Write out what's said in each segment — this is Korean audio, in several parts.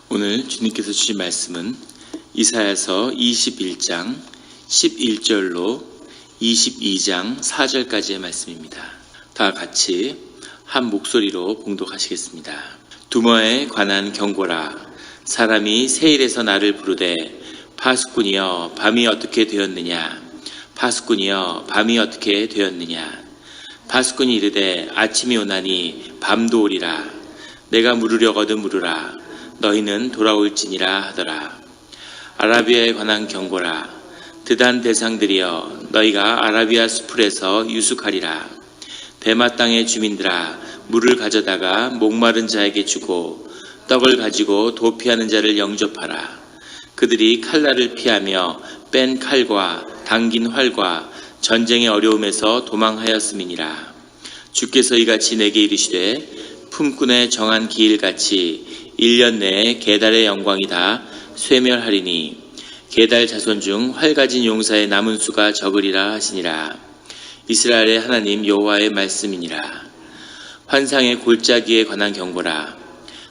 오늘 주님께서 주신 말씀은 이사야서 21장 11절로 22장 4절까지의 말씀입니다. 다 같이 한 목소리로 봉독하시겠습니다. 두머에 관한 경고라. 사람이 세일에서 나를 부르되 파수꾼이여 밤이 어떻게 되었느냐. 파수꾼이여 밤이 어떻게 되었느냐. 파수꾼이 이르되 아침이 오나니 밤도 오리라. 내가 물으려거든 물으라. 너희는 돌아올지니라 하더라. 아라비아에 관한 경고라. 드단 대상들이여 너희가 아라비아 수풀에서 유숙하리라. 베마 땅의 주민들아 물을 가져다가 목마른 자에게 주고 떡을 가지고 도피하는 자를 영접하라. 그들이 칼날을 피하며 뺀 칼과 당긴 활과 전쟁의 어려움에서 도망하였음이니라. 주께서 이같이 내게 이르시되 품꾼의 정한 기일같이 1년 내에 게달의 영광이 다 쇠멸하리니 게달 자손 중 활가진 용사의 남은 수가 적으리라 하시니라. 이스라엘의 하나님 여호와의 말씀이니라. 환상의 골짜기에 관한 경고라.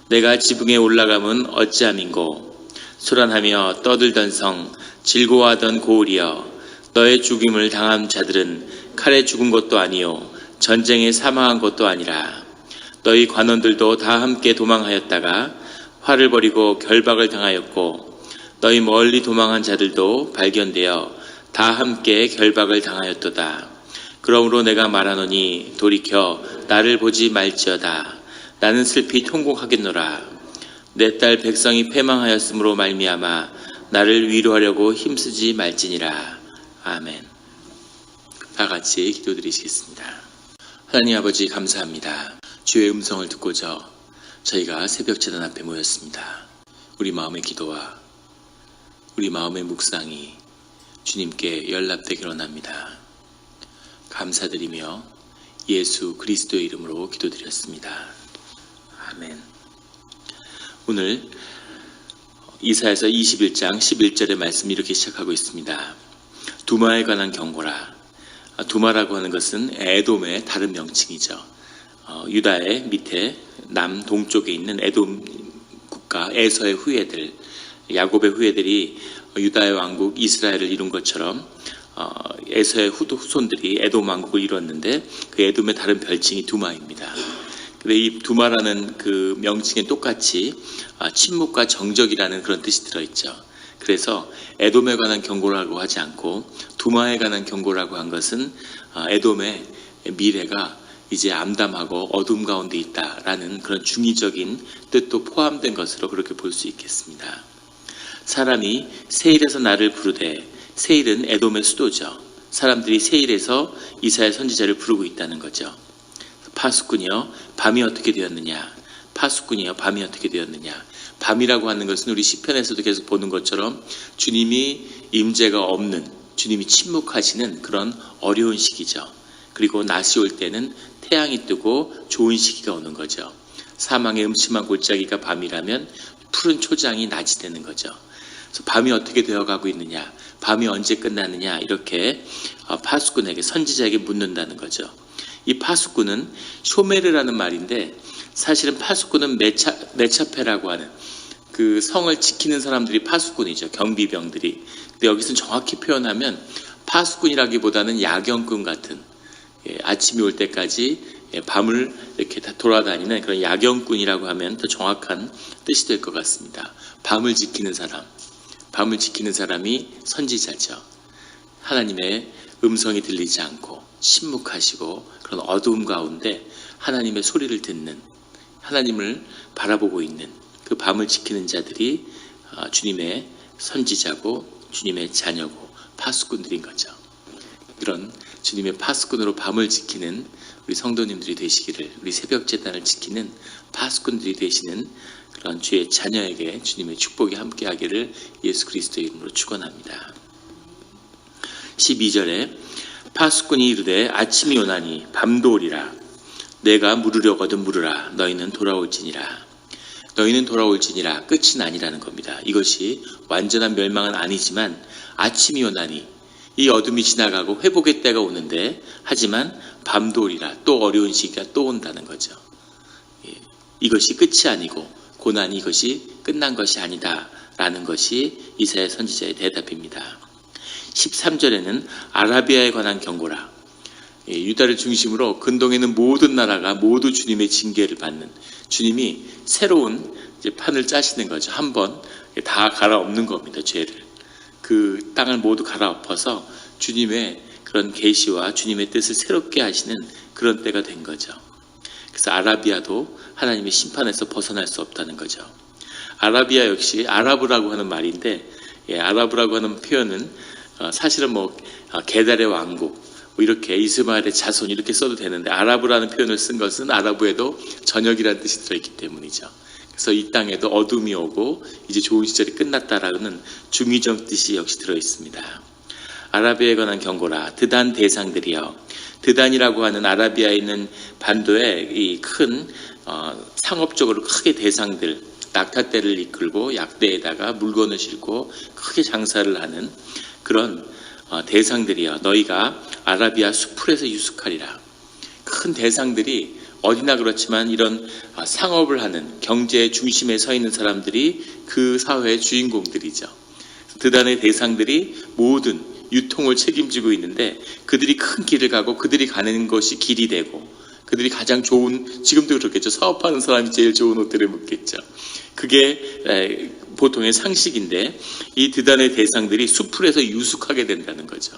내가 지붕에 올라감은 어찌함인고. 소란하며 떠들던 성 즐거워하던 고을이여 너의 죽임을 당한 자들은 칼에 죽은 것도 아니요 전쟁에 사망한 것도 아니라. 너희 관원들도 다 함께 도망하였다가 화를 벌이고 결박을 당하였고 너희 멀리 도망한 자들도 발견되어 다 함께 결박을 당하였도다. 그러므로 내가 말하노니 돌이켜 나를 보지 말지어다. 나는 슬피 통곡하겠노라. 내 딸 백성이 패망하였으므로 말미암아 나를 위로하려고 힘쓰지 말지니라. 아멘. 다 같이 기도드리시겠습니다. 하나님 아버지 감사합니다. 주의 음성을 듣고자 저희가 새벽 제단 앞에 모였습니다. 우리 마음의 기도와 우리 마음의 묵상이 주님께 연락되기를 원합니다. 감사드리며 예수 그리스도의 이름으로 기도드렸습니다. 아멘. 오늘 이사야서 21장 11절의 말씀이 이렇게 시작하고 있습니다. 두마에 관한 경고라. 두마라고 하는 것은 에돔의 다른 명칭이죠. 유다의 밑에 남동쪽에 있는 에돔 국가 에서의 후예들, 야곱의 후예들이 유다의 왕국 이스라엘을 이룬 것처럼 에서의 후손들이 에돔 왕국을 이뤘는데 그 에돔의 다른 별칭이 두마입니다. 근데 이 두마라는 그 명칭에 똑같이 침묵과 정적이라는 그런 뜻이 들어있죠. 그래서 에돔에 관한 경고라고 하지 않고 두마에 관한 경고라고 한 것은 에돔의 미래가 이제 암담하고 어둠 가운데 있다라는 그런 중의적인 뜻도 포함된 것으로 그렇게 볼 수 있겠습니다. 사람이 세일에서 나를 부르되, 세일은 에돔의 수도죠. 사람들이 세일에서 이사야 선지자를 부르고 있다는 거죠. 파수꾼이여 밤이 어떻게 되었느냐. 파수꾼이여 밤이 어떻게 되었느냐. 밤이라고 하는 것은 우리 시편에서도 계속 보는 것처럼 주님이 임재가 없는, 주님이 침묵하시는 그런 어려운 시기죠. 그리고 낮이 올 때는 태양이 뜨고 좋은 시기가 오는 거죠. 사망의 음침한 골짜기가 밤이라면 푸른 초장이 낮이 되는 거죠. 그래서 밤이 어떻게 되어가고 있느냐, 밤이 언제 끝나느냐, 이렇게 파수꾼에게, 선지자에게 묻는다는 거죠. 이 파수꾼은 쇼메르라는 말인데, 사실은 파수꾼은 메차페라고 하는 그 성을 지키는 사람들이 파수꾼이죠. 경비병들이. 근데 여기서는 정확히 표현하면 파수꾼이라기보다는 야경꾼 같은, 아침이 올 때까지 밤을 이렇게 다 돌아다니는 그런 야경꾼이라고 하면 더 정확한 뜻이 될 것 같습니다. 밤을 지키는 사람, 밤을 지키는 사람이 선지자죠. 하나님의 음성이 들리지 않고 침묵하시고 그런 어두움 가운데 하나님의 소리를 듣는, 하나님을 바라보고 있는 그 밤을 지키는 자들이 주님의 선지자고 주님의 자녀고 파수꾼들인 거죠. 이런 주님의 파수꾼으로 밤을 지키는 우리 성도님들이 되시기를, 우리 새벽 제단을 지키는 파수꾼들이 되시는 그런 주의 자녀에게 주님의 축복이 함께하기를 예수 그리스도의 이름으로 축원합니다. 12절에 파수꾼이 이르되 아침이 오나니 밤도 오리라. 내가 물으려거든 물으라. 너희는 돌아올지니라. 너희는 돌아올지니라. 끝은 아니라는 겁니다. 이것이 완전한 멸망은 아니지만 아침이 오나니, 이 어둠이 지나가고 회복의 때가 오는데, 하지만 밤도 오리라. 또 어려운 시기가 또 온다는 거죠. 이것이 끝이 아니고 고난이 이것이 끝난 것이 아니다 라는 것이 이사야 선지자의 대답입니다. 13절에는 아라비아에 관한 경고라. 유다를 중심으로 근동에 있는 모든 나라가 모두 주님의 징계를 받는, 주님이 새로운 판을 짜시는 거죠. 한번 다 갈아엎는 겁니다. 죄를. 그 땅을 모두 갈아엎어서 주님의 그런 계시와 주님의 뜻을 새롭게 하시는 그런 때가 된 거죠. 그래서 아라비아도 하나님의 심판에서 벗어날 수 없다는 거죠. 아라비아 역시 아라브라고 하는 말인데, 아라브라고 하는 표현은 사실은 게달의 왕국, 이렇게 이스마엘의 자손 이렇게 써도 되는데, 아라브라는 표현을 쓴 것은 아라브에도 저녁이라는 뜻이 들어있기 때문이죠. 그래서 이 땅에도 어둠이 오고 이제 좋은 시절이 끝났다라는 중의적 뜻이 역시 들어있습니다. 아라비아에 관한 경고라. 드단 대상들이여. 드단이라고 하는 아라비아에 있는 반도의 이 큰 상업적으로 크게 대상들, 낙타떼를 이끌고 약대에다가 물건을 싣고 크게 장사를 하는 그런 대상들이여. 너희가 아라비아 수풀에서 유숙하리라. 큰 대상들이 어디나 그렇지만 이런 상업을 하는 경제의 중심에 서 있는 사람들이 그 사회의 주인공들이죠. 드단의 대상들이 모든 유통을 책임지고 있는데, 그들이 큰 길을 가고 그들이 가는 것이 길이 되고, 그들이 가장 좋은, 지금도 그렇겠죠. 사업하는 사람이 제일 좋은 옷들을 입겠죠. 그게 보통의 상식인데, 이 드단의 대상들이 수풀에서 유숙하게 된다는 거죠.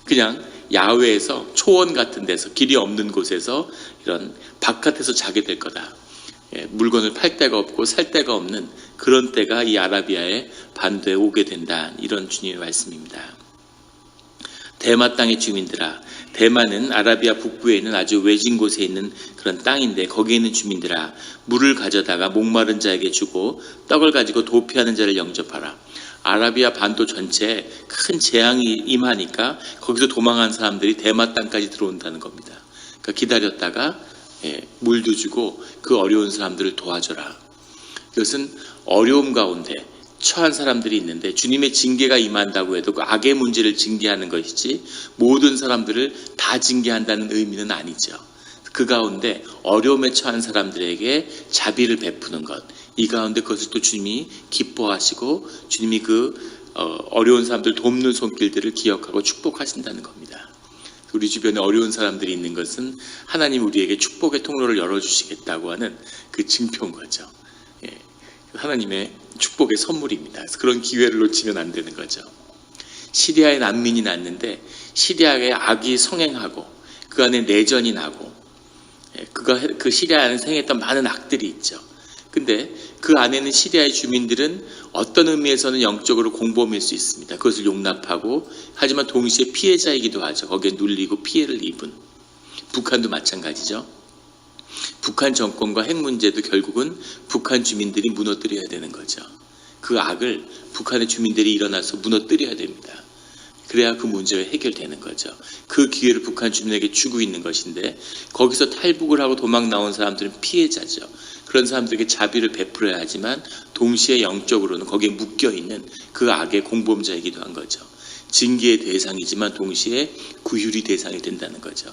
그냥 야외에서, 초원 같은 데서, 길이 없는 곳에서 이런 바깥에서 자게 될 거다. 물건을 팔 데가 없고 살 데가 없는 그런 때가 이 아라비아의 반도에 오게 된다. 이런 주님의 말씀입니다. 대마 땅의 주민들아. 대마는 아라비아 북부에 있는 아주 외진 곳에 있는 그런 땅인데, 거기에 있는 주민들아, 물을 가져다가 목마른 자에게 주고 떡을 가지고 도피하는 자를 영접하라. 아라비아 반도 전체에 큰 재앙이 임하니까 거기서 도망한 사람들이 대마 땅까지 들어온다는 겁니다. 그러니까 기다렸다가 물도 주고 그 어려운 사람들을 도와줘라. 이것은 어려움 가운데 처한 사람들이 있는데, 주님의 징계가 임한다고 해도 그 악의 문제를 징계하는 것이지 모든 사람들을 다 징계한다는 의미는 아니죠. 그 가운데 어려움에 처한 사람들에게 자비를 베푸는 것, 이 가운데 그것을 또 주님이 기뻐하시고 주님이 그 어려운 사람들 돕는 손길들을 기억하고 축복하신다는 겁니다. 우리 주변에 어려운 사람들이 있는 것은 하나님 우리에게 축복의 통로를 열어주시겠다고 하는 그 증표인 거죠. 하나님의 축복의 선물입니다. 그래서 그런 기회를 놓치면 안 되는 거죠. 시리아에 난민이 났는데, 시리아에 악이 성행하고 그 안에 내전이 나고 그 시리아 안에 생했던 많은 악들이 있죠. 근데 그 안에는 시리아의 주민들은 어떤 의미에서는 영적으로 공범일 수 있습니다. 그것을 용납하고, 하지만 동시에 피해자이기도 하죠. 거기에 눌리고 피해를 입은. 북한도 마찬가지죠. 북한 정권과 핵 문제도 결국은 북한 주민들이 무너뜨려야 되는 거죠. 그 악을 북한의 주민들이 일어나서 무너뜨려야 됩니다. 그래야 그 문제가 해결되는 거죠. 그 기회를 북한 주민에게 주고 있는 것인데, 거기서 탈북을 하고 도망 나온 사람들은 피해자죠. 그런 사람들에게 자비를 베풀어야 하지만 동시에 영적으로는 거기에 묶여있는 그 악의 공범자이기도 한 거죠. 징계의 대상이지만 동시에 구휼의 대상이 된다는 거죠.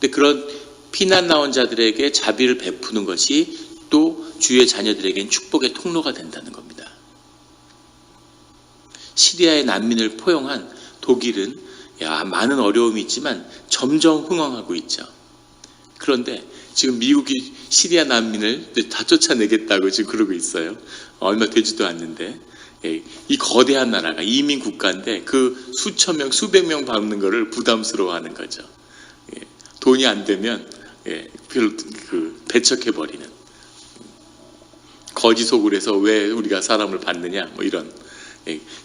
근데 그런 피난 나온 자들에게 자비를 베푸는 것이 또 주의 자녀들에겐 축복의 통로가 된다는 겁니다. 시리아의 난민을 포용한 독일은 많은 어려움이 있지만 점점 흥황하고 있죠. 그런데 지금 미국이 시리아 난민을 다 쫓아내겠다고 지금 그러고 있어요. 얼마 되지도 않는데, 이 거대한 나라가 이민 국가인데 그 수천 명, 수백 명 받는 거를 부담스러워하는 거죠. 돈이 안 되면 배척해버리는, 거지 속을 해서 왜 우리가 사람을 받느냐, 이런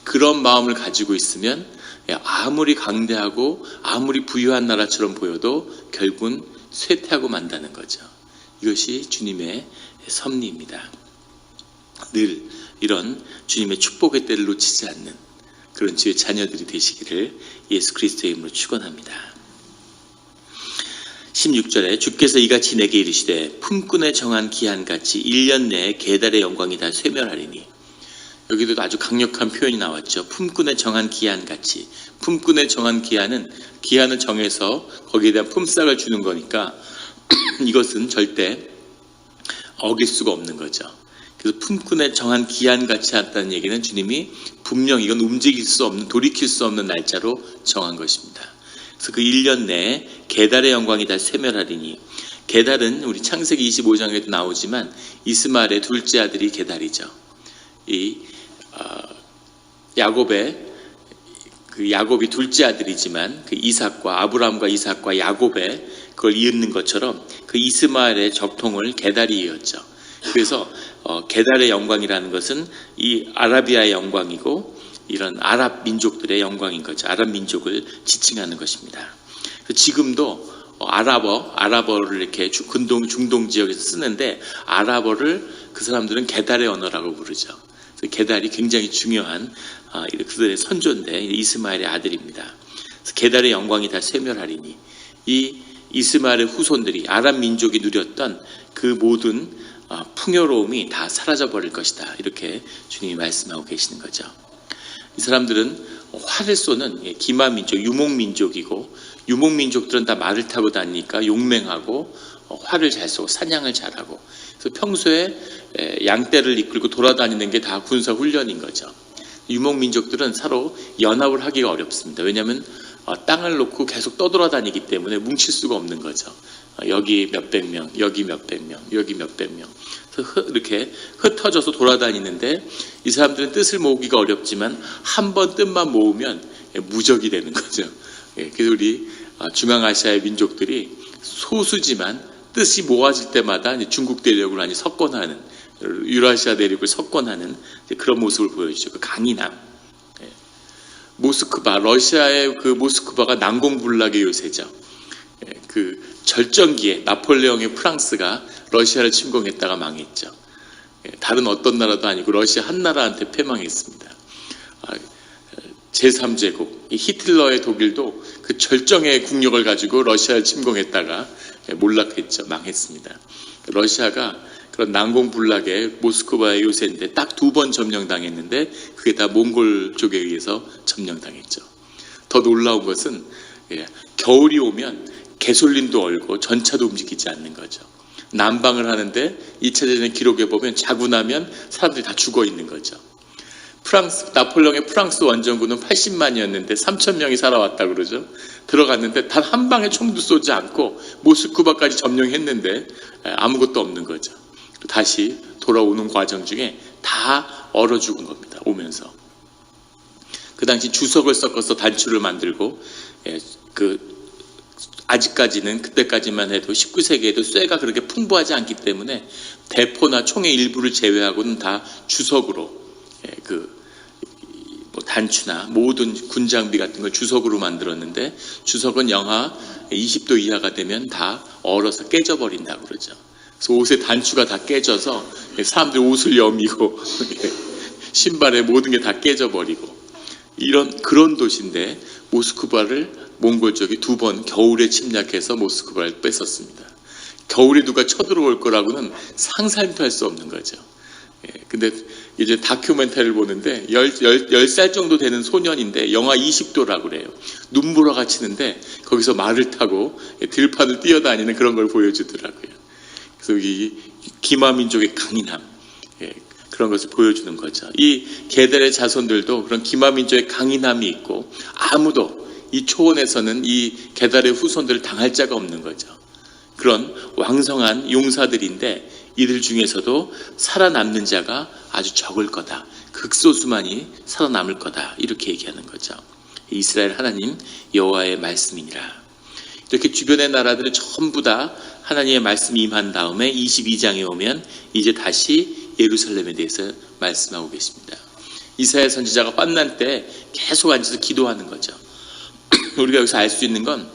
그런 마음을 가지고 있으면 아무리 강대하고 아무리 부유한 나라처럼 보여도 결국은 쇠퇴하고 만다는 거죠. 이것이 주님의 섭리입니다. 늘 이런 주님의 축복의 때를 놓치지 않는 그런 주의 자녀들이 되시기를 예수 그리스도의 이름으로 축원합니다. 16절에 주께서 이같이 내게 이르시되 품꾼에 정한 기한같이 1년 내에 계달의 영광이 다 쇠멸하리니. 여기도 아주 강력한 표현이 나왔죠. 품꾼에 정한 기한같이. 품꾼에 정한 기한을 정해서 거기에 대한 품삯을 주는 거니까 이것은 절대 어길 수가 없는 거죠. 그래서 품꾼의 정한 기한같이 한다는 얘기는 주님이 분명히 이건 움직일 수 없는, 돌이킬 수 없는 날짜로 정한 것입니다. 그래서 그 1년 내에 게달의 영광이 다 쇠멸하리니, 게달은 우리 창세기 25장에도 나오지만 이스마엘의 둘째 아들이 게달이죠. 이 야곱이 둘째 아들이지만 그 이삭과 아브라함과 이삭과 야곱의 그걸 이은 것처럼 그 이스마엘의 적통을 게달이 이었죠. 그래서 게달의 영광이라는 것은 이 아라비아의 영광이고 이런 아랍 민족들의 영광인 거죠. 아랍 민족을 지칭하는 것입니다. 지금도 아랍어를 이렇게 중동 지역에서 쓰는데 아랍어를 그 사람들은 게달의 언어라고 부르죠. 그래서 게달이 굉장히 중요한 그들의 선조인데 이스마엘의 아들입니다. 그래서 게달의 영광이 다 쇠멸하리니, 이 이스마엘의 후손들이 아랍 민족이 누렸던 그 모든 풍요로움이 다 사라져 버릴 것이다. 이렇게 주님이 말씀하고 계시는 거죠. 이 사람들은 활을 쏘는 기마민족, 유목민족이고, 유목민족들은 다 말을 타고 다니니까 용맹하고 활을 잘 쏘고 사냥을 잘하고, 그래서 평소에 양떼를 이끌고 돌아다니는 게 다 군사훈련인 거죠. 유목민족들은 서로 연합을 하기가 어렵습니다. 왜냐하면 땅을 놓고 계속 떠돌아다니기 때문에 뭉칠 수가 없는 거죠. 여기 몇백 명, 여기 몇백 명, 여기 몇백 명. 그래서 이렇게 흩어져서 돌아다니는데 이 사람들은 뜻을 모으기가 어렵지만 한 번 뜻만 모으면 무적이 되는 거죠. 그래서 우리 중앙아시아의 민족들이 소수지만 뜻이 모아질 때마다 중국 대륙을 많이 석권하는, 유라시아 대륙을 석권하는 그런 모습을 보여주죠. 그 강인함. 모스크바, 러시아의 그 모스크바가 난공불락의 요새죠. 그 절정기에 나폴레옹의 프랑스가 러시아를 침공했다가 망했죠. 다른 어떤 나라도 아니고 러시아 한 나라한테 패망했습니다. 제3제국 히틀러의 독일도 그 절정의 국력을 가지고 러시아를 침공했다가 몰락했죠. 망했습니다. 러시아가 그런 난공불락의 모스크바의 요새인데 딱 2번 점령당했는데 그게 다 몽골 쪽에 의해서 점령당했죠. 더 놀라운 것은 겨울이 오면 개솔린도 얼고 전차도 움직이지 않는 거죠. 난방을 하는데 2차 대전의 기록에 보면 자고 나면 사람들이 다 죽어 있는 거죠. 나폴레옹의 프랑스 원정군은 80만이었는데 3,000명이 살아왔다 그러죠. 들어갔는데 단 한 방의 총도 쏘지 않고 모스크바까지 점령했는데 아무것도 없는 거죠. 다시 돌아오는 과정 중에 다 얼어 죽은 겁니다. 오면서. 그 당시 주석을 섞어서 단추를 만들고, 아직까지는 그때까지만 해도 19세기에도 쇠가 그렇게 풍부하지 않기 때문에 대포나 총의 일부를 제외하고는 다 주석으로, 단추나 모든 군장비 같은 걸 주석으로 만들었는데, 주석은 영하 20도 이하가 되면 다 얼어서 깨져버린다고 그러죠. 그래서 옷에 단추가 다 깨져서 사람들 옷을 여미고 신발에 모든 게 다 깨져버리고, 그런 도시인데 모스크바를 몽골 쪽이 2번 겨울에 침략해서 모스크바를 뺐었습니다. 겨울에 누가 쳐들어올 거라고는 상상도 할 수 없는 거죠. 근데 이제 다큐멘터리를 보는데 10살 정도 되는 소년인데 영하 20도라고 그래요. 눈보라가 치는데 거기서 말을 타고 들판을 뛰어다니는 그런 걸 보여주더라고요. 그래서 이 기마민족의 강인함, 그런 것을 보여주는 거죠. 이 게달의 자손들도 그런 기마민족의 강인함이 있고, 아무도 이 초원에서는 이 게달의 후손들을 당할 자가 없는 거죠. 그런 왕성한 용사들인데 이들 중에서도 살아남는 자가 아주 적을 거다. 극소수만이 살아남을 거다. 이렇게 얘기하는 거죠. 이스라엘 하나님 여호와의 말씀이니라. 이렇게 주변의 나라들은 전부 다 하나님의 말씀이 임한 다음에 22장에 오면 이제 다시 예루살렘에 대해서 말씀하고 계십니다. 이사야 선지자가 빤난 때 계속 앉아서 기도하는 거죠. 우리가 여기서 알 수 있는 건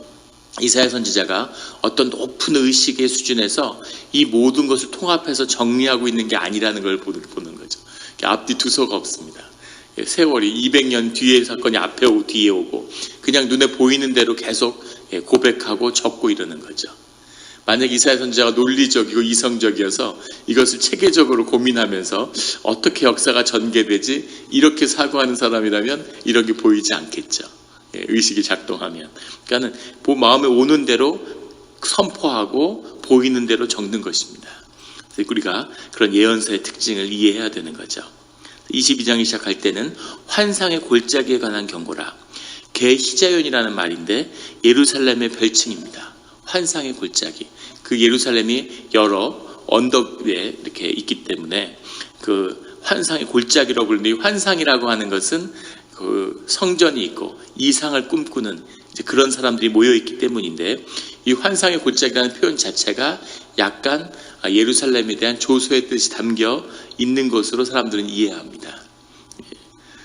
이사야 선지자가 어떤 높은 의식의 수준에서 이 모든 것을 통합해서 정리하고 있는 게 아니라는 걸 보는 거죠. 앞뒤 두서가 없습니다. 세월이 200년 뒤에 사건이 앞에 오고 뒤에 오고 그냥 눈에 보이는 대로 계속 고백하고 적고 이러는 거죠. 만약 이사야 선지자가 논리적이고 이성적이어서 이것을 체계적으로 고민하면서 어떻게 역사가 전개되지 이렇게 사고하는 사람이라면 이런 게 보이지 않겠죠. 의식이 작동하면. 그러니까 마음에 오는 대로 선포하고 보이는 대로 적는 것입니다. 우리가 그런 예언서의 특징을 이해해야 되는 거죠. 22장이 시작할 때는 환상의 골짜기에 관한 경고라. 게히자연이라는 말인데 예루살렘의 별칭입니다. 환상의 골짜기. 그 예루살렘이 여러 언덕 위에 이렇게 있기 때문에 그 환상의 골짜기라고 부르는데, 이 환상이라고 하는 것은 그 성전이 있고 이상을 꿈꾸는 이제 그런 사람들이 모여 있기 때문인데, 이 환상의 골짜기라는 표현 자체가 약간 예루살렘에 대한 조소의 뜻이 담겨 있는 것으로 사람들은 이해합니다.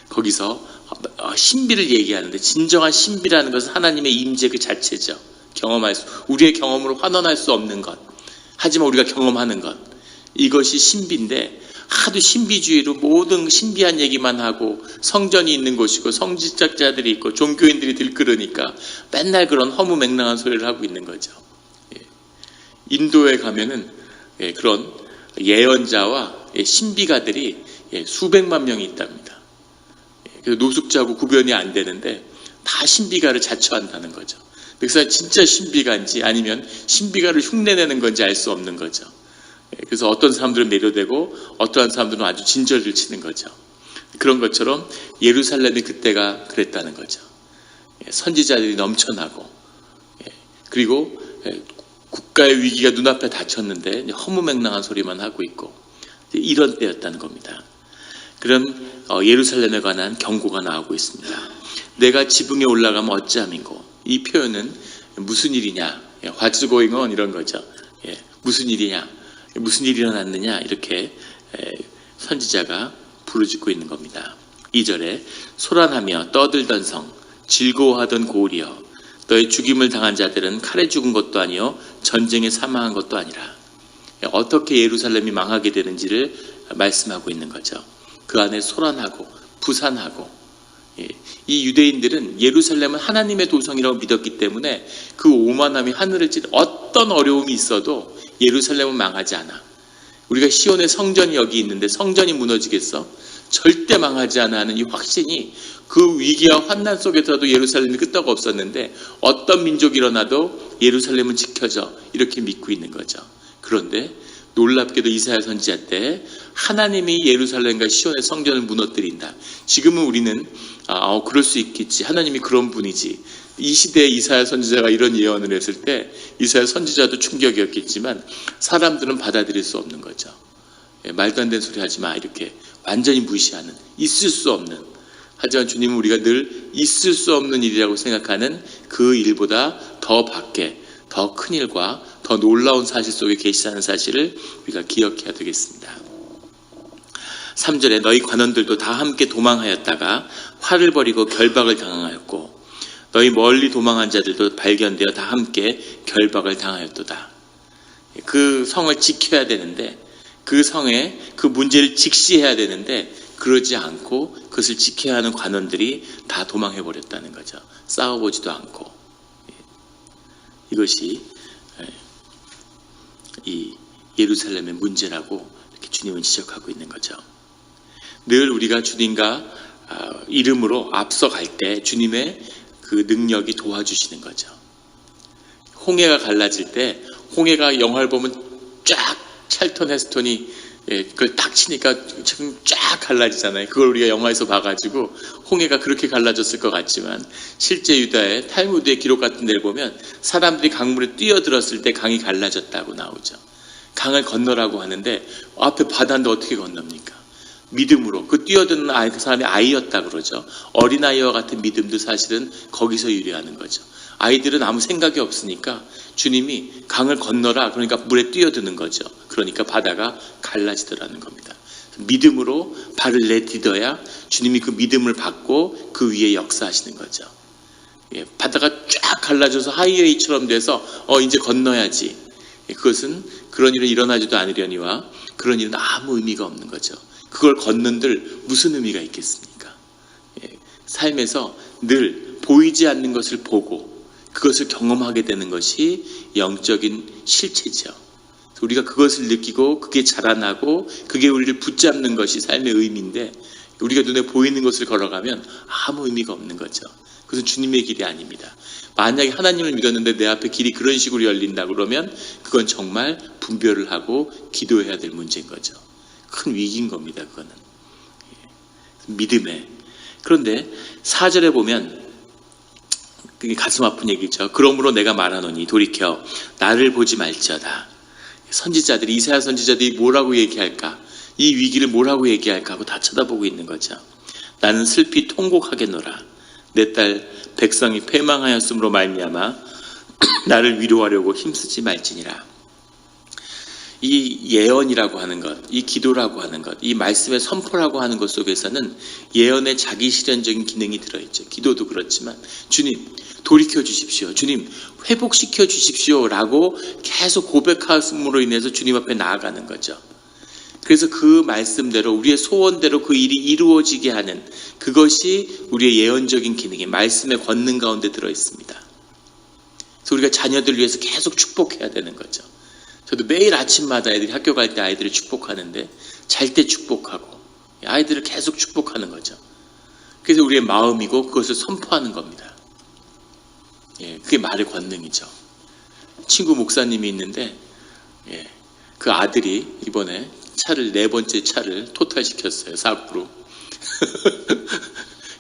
거기서 신비를 얘기하는데, 진정한 신비라는 것은 하나님의 임재 그 자체죠. 우리의 경험으로 환원할 수 없는 것, 하지만 우리가 경험하는 것, 이것이 신비인데, 하도 신비주의로 모든 신비한 얘기만 하고 성전이 있는 곳이고 성직자들이 있고 종교인들이 들끓으니까 맨날 그런 허무맹랑한 소리를 하고 있는 거죠. 인도에 가면은 그런 예언자와 신비가들이 수백만 명이 있답니다. 그래서 노숙자하고 구별이 안 되는데 다 신비가를 자처한다는 거죠. 그래서 진짜 신비가인지 아니면 신비가를 흉내내는 건지 알 수 없는 거죠. 그래서 어떤 사람들은 매료되고 어떠한 사람들은 아주 진저리를 치는 거죠. 그런 것처럼 예루살렘이 그때가 그랬다는 거죠. 선지자들이 넘쳐나고, 그리고 국가의 위기가 눈앞에 닥쳤는데 허무맹랑한 소리만 하고 있고, 이런 때였다는 겁니다. 그럼 예루살렘에 관한 경고가 나오고 있습니다. 내가 지붕에 올라가면 어찌함인고. 이 표현은 무슨 일이냐, What's going on, 이런 거죠. 무슨 일이냐, 무슨 일이 일어났느냐, 이렇게 선지자가 부르짖고 있는 겁니다. 2절에 소란하며 떠들던 성, 즐거워하던 고을이여, 너의 죽임을 당한 자들은 칼에 죽은 것도 아니요 전쟁에 사망한 것도 아니라. 어떻게 예루살렘이 망하게 되는지를 말씀하고 있는 거죠. 그 안에 소란하고 부산하고. 이 유대인들은 예루살렘은 하나님의 도성이라고 믿었기 때문에 그 오만함이 하늘을 찌르, 어떤 어려움이 있어도 예루살렘은 망하지 않아. 우리가 시온의 성전이 여기 있는데 성전이 무너지겠어? 절대 망하지 않아 하는 이 확신이, 그 위기와 환난 속에서도 예루살렘이 끄떡 없었는데 어떤 민족이 일어나도 예루살렘은 지켜져, 이렇게 믿고 있는 거죠. 그런데 놀랍게도 이사야 선지자 때 하나님이 예루살렘과 시온의 성전을 무너뜨린다. 지금은 우리는 그럴 수 있겠지, 하나님이 그런 분이지. 이 시대에 이사야 선지자가 이런 예언을 했을 때 이사야 선지자도 충격이었겠지만 사람들은 받아들일 수 없는 거죠. 말도 안 되는 소리 하지 마, 이렇게 완전히 무시하는, 있을 수 없는. 하지만 주님은 우리가 늘 있을 수 없는 일이라고 생각하는 그 일보다 더 밖에 더 큰 일과 더 놀라운 사실 속에 계시다는 사실을 우리가 기억해야 되겠습니다. 3절에 너희 관원들도 다 함께 도망하였다가 화를 벌이고 결박을 당하였고, 너희 멀리 도망한 자들도 발견되어 다 함께 결박을 당하였도다. 그 성을 지켜야 되는데, 그 성에 그 문제를 직시해야 되는데 그러지 않고 그것을 지켜야 하는 관원들이 다 도망해버렸다는 거죠. 싸워보지도 않고. 이것이 이 예루살렘의 문제라고 이렇게 주님은 지적하고 있는 거죠. 늘 우리가 주님과 이름으로 앞서갈 때 주님의 그 능력이 도와주시는 거죠. 홍해가 갈라질 때, 홍해가 영화를 보면 쫙 찰턴 헤스턴이 그걸 딱 치니까 지금 쫙 갈라지잖아요. 그걸 우리가 영화에서 봐가지고 홍해가 그렇게 갈라졌을 것 같지만, 실제 유다의 탈무드의 기록 같은 데를 보면 사람들이 강물에 뛰어들었을 때 강이 갈라졌다고 나오죠. 강을 건너라고 하는데 앞에 바다인데 어떻게 건넙니까? 믿음으로. 그 뛰어드는 그 사람이 아이였다 그러죠. 어린아이와 같은 믿음도 사실은 거기서 유래하는 거죠. 아이들은 아무 생각이 없으니까 주님이 강을 건너라, 그러니까 물에 뛰어드는 거죠. 그러니까 바다가 갈라지더라는 겁니다. 믿음으로 발을 내디뎌야 주님이 그 믿음을 받고 그 위에 역사하시는 거죠. 바다가 쫙 갈라져서 하이웨이처럼 돼서 이제 건너야지. 그것은 그런 일은 일어나지도 않으려니와 그런 일은 아무 의미가 없는 거죠. 그걸 걷는들 무슨 의미가 있겠습니까? 삶에서 늘 보이지 않는 것을 보고 그것을 경험하게 되는 것이 영적인 실체죠. 우리가 그것을 느끼고 그게 자라나고 그게 우리를 붙잡는 것이 삶의 의미인데, 우리가 눈에 보이는 것을 걸어가면 아무 의미가 없는 거죠. 그것은 주님의 길이 아닙니다. 만약에 하나님을 믿었는데 내 앞에 길이 그런 식으로 열린다 그러면 그건 정말 분별을 하고 기도해야 될 문제인 거죠. 큰 위기인 겁니다. 그거는 믿음에. 그런데 4절에 보면 그게 가슴 아픈 얘기죠. 그러므로 내가 말하노니 돌이켜 나를 보지 말지어다. 선지자들이, 이사야 선지자들이 뭐라고 얘기할까, 이 위기를 뭐라고 얘기할까 하고 다 쳐다보고 있는 거죠. 나는 슬피 통곡하겠노라. 내 딸 백성이 패망하였으므로 말미암아 나를 위로하려고 힘쓰지 말지니라. 이 예언이라고 하는 것, 이 기도라고 하는 것, 이 말씀의 선포라고 하는 것 속에서는 예언의 자기 실현적인 기능이 들어있죠. 기도도 그렇지만 주님 돌이켜 주십시오, 주님 회복시켜 주십시오 라고 계속 고백함으로 인해서 주님 앞에 나아가는 거죠. 그래서 그 말씀대로, 우리의 소원대로 그 일이 이루어지게 하는, 그것이 우리의 예언적인 기능이 말씀의 권능 가운데 들어있습니다. 그래서 우리가 자녀들 위해서 계속 축복해야 되는 거죠. 저도 매일 아침마다 애들이 학교 갈 때 아이들을 축복하는데, 잘 때 축복하고 아이들을 계속 축복하는 거죠. 그래서 우리의 마음이고 그것을 선포하는 겁니다. 그게 말의 권능이죠. 친구 목사님이 있는데 그 아들이 이번에 차를, 4번째 차를 토탈시켰어요. 사고로.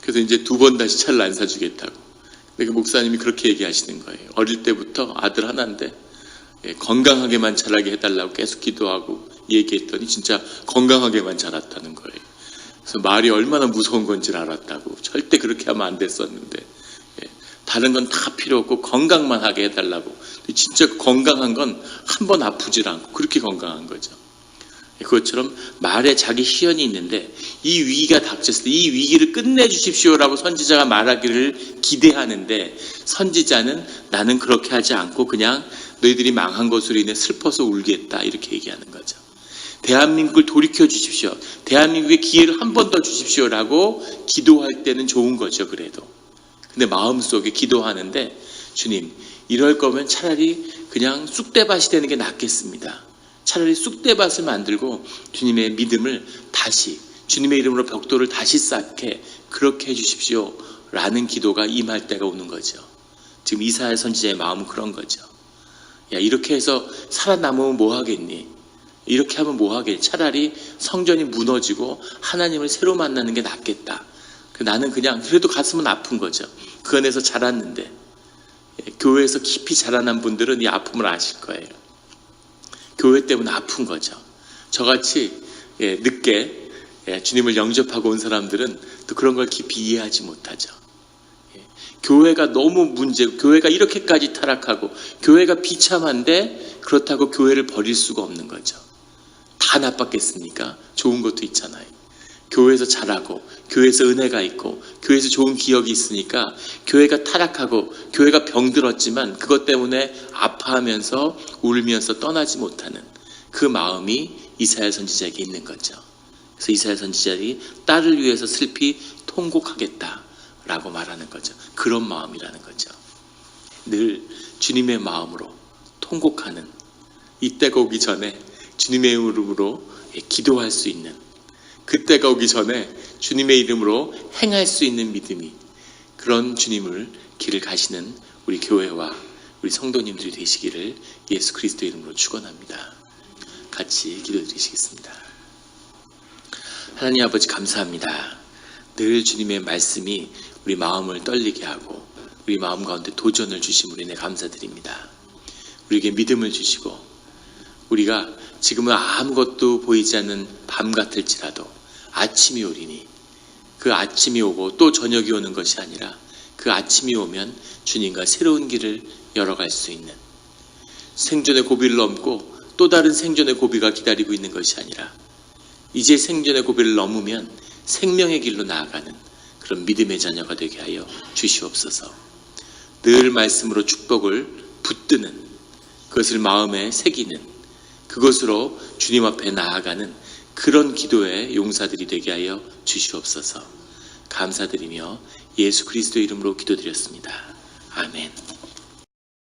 그래서 이제 2번 다시 차를 안 사주겠다고. 근데 그 목사님이 그렇게 얘기하시는 거예요. 어릴 때부터 아들 하나인데 건강하게만 자라게 해달라고 계속 기도하고 얘기했더니 진짜 건강하게만 자랐다는 거예요. 그래서 말이 얼마나 무서운 건지를 알았다고. 절대 그렇게 하면 안 됐었는데 다른 건 다 필요 없고 건강만 하게 해달라고. 진짜 건강한 건 한 번 아프질 않고 그렇게 건강한 거죠. 그것처럼 말에 자기 시연이 있는데, 이 위기가 닥쳤을 때 이 위기를 끝내주십시오라고 선지자가 말하기를 기대하는데, 선지자는 나는 그렇게 하지 않고 그냥 너희들이 망한 것으로 인해 슬퍼서 울겠다 이렇게 얘기하는 거죠. 대한민국을 돌이켜 주십시오, 대한민국에 기회를 한 번 더 주십시오라고 기도할 때는 좋은 거죠. 그래도 근데 마음속에 기도하는데, 주님 이럴 거면 차라리 그냥 쑥대밭이 되는 게 낫겠습니다. 차라리 쑥대밭을 만들고 주님의 믿음을 다시, 주님의 이름으로 벽돌을 다시 쌓게 그렇게 해주십시오 라는 기도가 임할 때가 오는 거죠. 지금 이사야 선지자의 마음은 그런 거죠. 야, 이렇게 해서 살아남으면 뭐 하겠니? 이렇게 하면 뭐 하겠니? 차라리 성전이 무너지고 하나님을 새로 만나는 게 낫겠다. 나는 그냥 그래도 가슴은 아픈 거죠. 그 안에서 자랐는데, 교회에서 깊이 자라난 분들은 이 아픔을 아실 거예요. 교회 때문에 아픈 거죠. 저같이 늦게 주님을 영접하고 온 사람들은 또 그런 걸 깊이 이해하지 못하죠. 교회가 너무 교회가 이렇게까지 타락하고 교회가 비참한데 그렇다고 교회를 버릴 수가 없는 거죠. 다 나빴겠습니까? 좋은 것도 있잖아요. 교회에서 자라고 교회에서 은혜가 있고 교회에서 좋은 기억이 있으니까 교회가 타락하고 교회가 병들었지만 그것 때문에 아파하면서 울면서 떠나지 못하는 그 마음이 이사야 선지자에게 있는 거죠. 그래서 이사야 선지자들이 딸을 위해서 슬피 통곡하겠다라고 말하는 거죠. 그런 마음이라는 거죠. 늘 주님의 마음으로 통곡하는, 이때가 오기 전에 주님의 이름으로 기도할 수 있는, 그때가 오기 전에 주님의 이름으로 행할 수 있는 믿음이, 그런 주님을 길을 가시는 우리 교회와 우리 성도님들이 되시기를 예수 그리스도 이름으로 축원합니다. 같이 기도드리시겠습니다. 하나님 아버지 감사합니다. 늘 주님의 말씀이 우리 마음을 떨리게 하고 우리 마음 가운데 도전을 주심으로 인해 감사드립니다. 우리에게 믿음을 주시고, 우리가 지금은 아무것도 보이지 않는 밤 같을지라도 아침이 오리니, 그 아침이 오고 또 저녁이 오는 것이 아니라 그 아침이 오면 주님과 새로운 길을 열어갈 수 있는, 생존의 고비를 넘고 또 다른 생존의 고비가 기다리고 있는 것이 아니라 이제 생존의 고비를 넘으면 생명의 길로 나아가는 그런 믿음의 자녀가 되게 하여 주시옵소서. 늘 말씀으로 축복을 붙드는, 그것을 마음에 새기는, 그것으로 주님 앞에 나아가는 그런 기도의 용사들이 되게 하여 주시옵소서. 감사드리며 예수 그리스도의 이름으로 기도드렸습니다. 아멘.